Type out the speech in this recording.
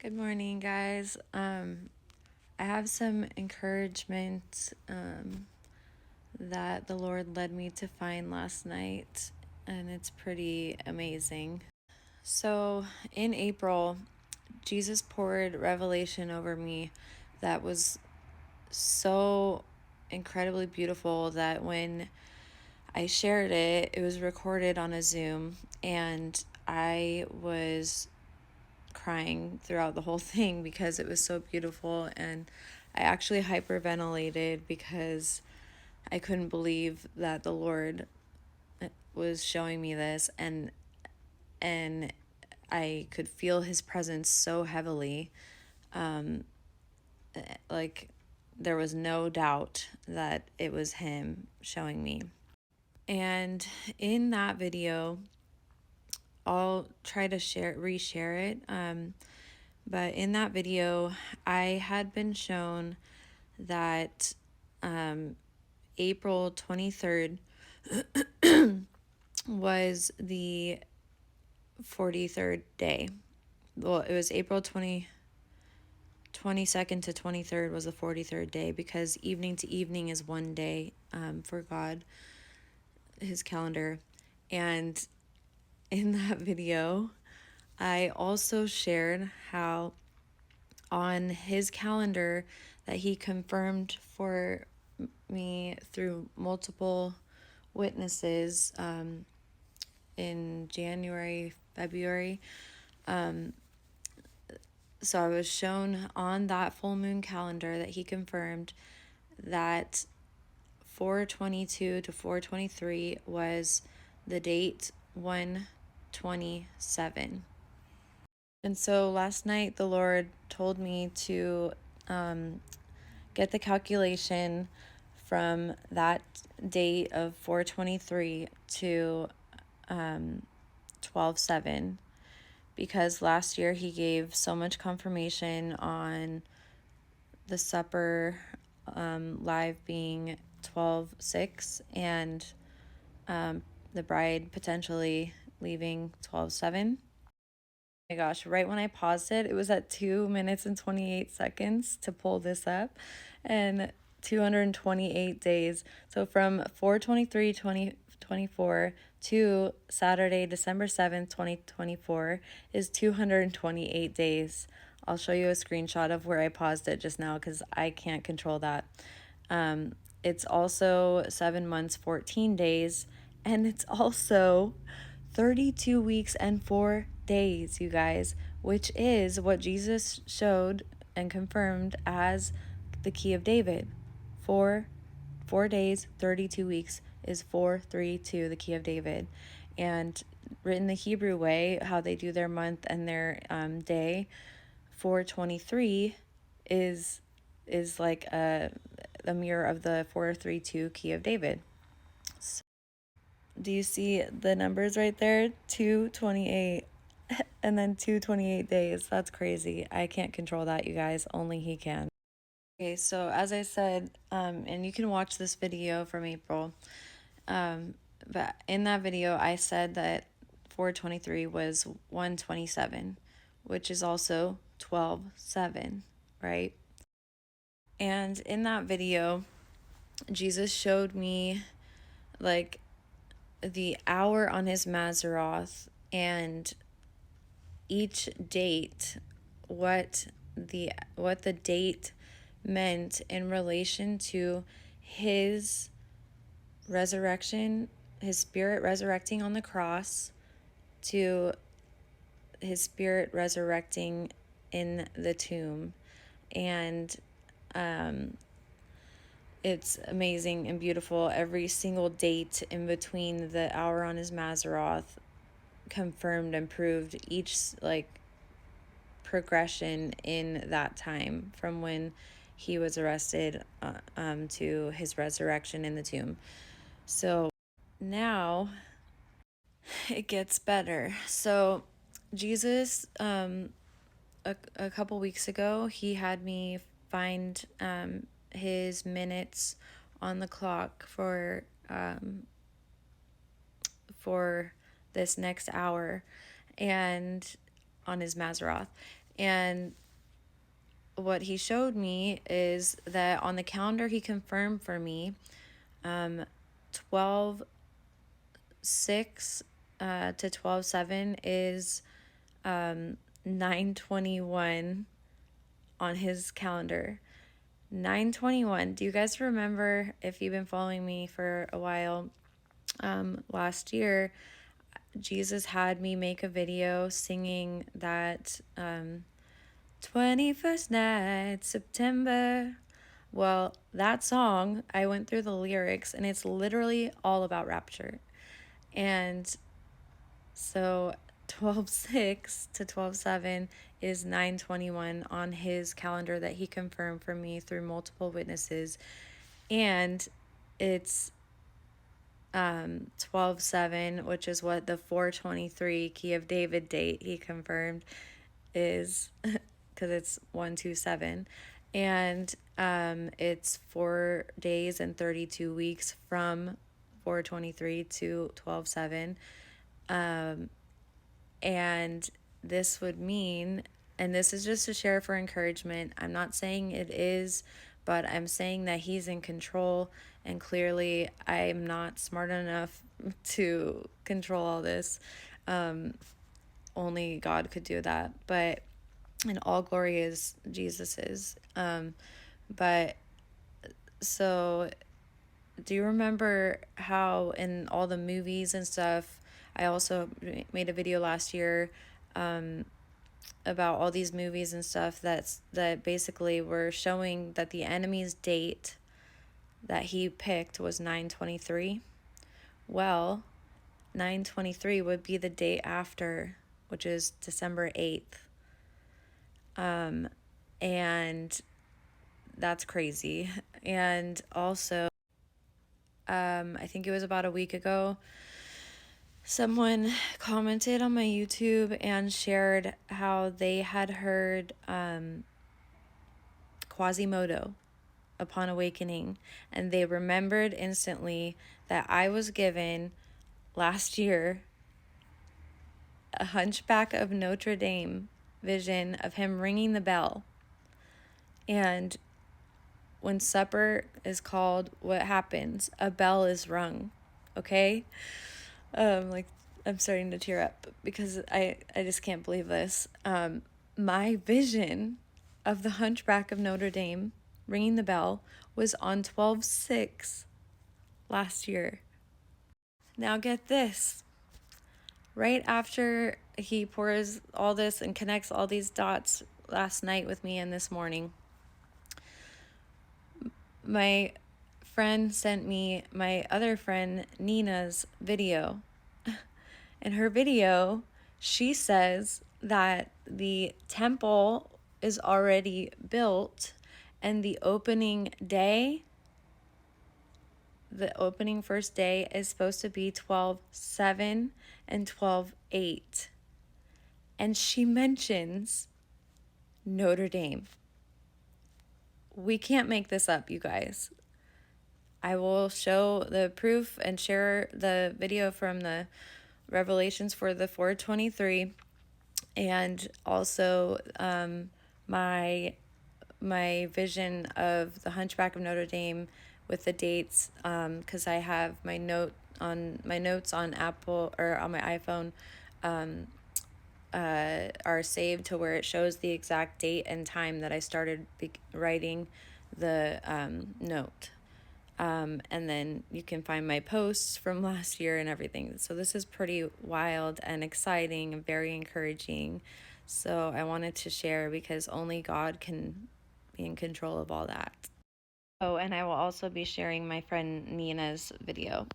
Good morning, guys. I have some encouragement that the Lord led me to find last night, and it's pretty amazing. So, in April, Jesus poured revelation over me that was so incredibly beautiful that when I shared it, it was recorded on a Zoom, and I was crying throughout the whole thing because it was so beautiful, and I actually hyperventilated because I couldn't believe that the Lord was showing me this, and I could feel his presence so heavily. Like there was no doubt that it was him showing me. And in that video, I'll try to reshare it. But in that video, I had been shown that April 23rd was the 43rd day. Well, it was April 22nd to 23rd was the 43rd day, because evening to evening is one day for God, his calendar. And in that video, I also shared how on his calendar that he confirmed for me through multiple witnesses in January, February. So I was shown on that full moon calendar that he confirmed that 422 to 423 was the date 127. And so last night the Lord told me to get the calculation from that date of 423 to 12/7, because last year he gave so much confirmation on the supper live being 12/6 and the bride potentially leaving 12/7. My gosh, right when I paused it, it was at 2 minutes and 28 seconds to pull this up, and 228 days. So from 4/23/2024 to Saturday, December 7th, 2024 is 228 days. I'll show you a screenshot of where I paused it just now because I can't control that. It's also 7 months, 14 days, and it's also 32 weeks and 4 days, you guys, which is what Jesus showed and confirmed as the key of David. 4 days, 32 weeks is 432, the key of David. And written the Hebrew way, how they do their month and their day, 423 is like a mirror of the 432 key of David. So, do you see the numbers right there? 228 and then 228 days. That's crazy. I can't control that, you guys. Only he can. Okay, so as I said, and you can watch this video from April, but in that video, I said that 423 was 127, which is also 12/7, right? And in that video, Jesus showed me like the hour on his Maseroth and each date, what the date meant in relation to his resurrection, his spirit resurrecting on the cross, to his spirit resurrecting in the tomb. And it's amazing and beautiful. Every single date in between the hour on his Maseroth confirmed and proved each like progression in that time from when he was arrested to his resurrection in the tomb. So now it gets better. So Jesus, a couple weeks ago, he had me find his minutes on the clock for this next hour, and on his Maseroth. And what he showed me is that on the calendar he confirmed for me, 12/6 to 12/7 is 9/21 on his calendar. 9/21. Do you guys remember, if you've been following me for a while, last year, Jesus had me make a video singing that 21st night, September. Well, that song, I went through the lyrics and it's literally all about rapture. And so 12/6 to 12/7 is 9/21 on his calendar that he confirmed for me through multiple witnesses. And it's 12/7, which is what the 423 Key of David date he confirmed is, because it's 127. And it's 4 days and 32 weeks from 423 to 12/7. And this would mean, and this is just to share for encouragement, I'm not saying it is, but I'm saying that he's in control. And clearly, I'm not smart enough to control all this. Only God could do that. But, and all glory is Jesus's. But so, do you remember how in all the movies and stuff, I also made a video last year about all these movies and stuff that basically were showing that the enemy's date that he picked was 9/23. Well, 9/23 would be the date after, which is December 8th. And that's crazy. And also, I think it was about a week ago, someone commented on my YouTube and shared how they had heard Quasimodo upon awakening, and they remembered instantly that I was given last year a Hunchback of Notre Dame vision of him ringing the bell. And when supper is called, what happens? A bell is rung, okay? Like, I'm starting to tear up because I just can't believe this. My vision of the Hunchback of Notre Dame ringing the bell was on 12/6 last year. Now get this. Right after he pours all this and connects all these dots last night with me and this morning, my friend sent me my other friend Nina's video. In her video, she says that the temple is already built and the opening first day is supposed to be 12/7 and 12/8. And she mentions Notre Dame. We can't make this up, you guys. I will show the proof and share the video from the Revelations for the 423, and also my vision of the Hunchback of Notre Dame with the dates, because I have my notes on Apple or on my iPhone are saved to where it shows the exact date and time that I started writing the note. And then you can find my posts from last year and everything. So this is pretty wild and exciting and very encouraging. So I wanted to share because only God can be in control of all that. Oh, and I will also be sharing my friend Nina's video.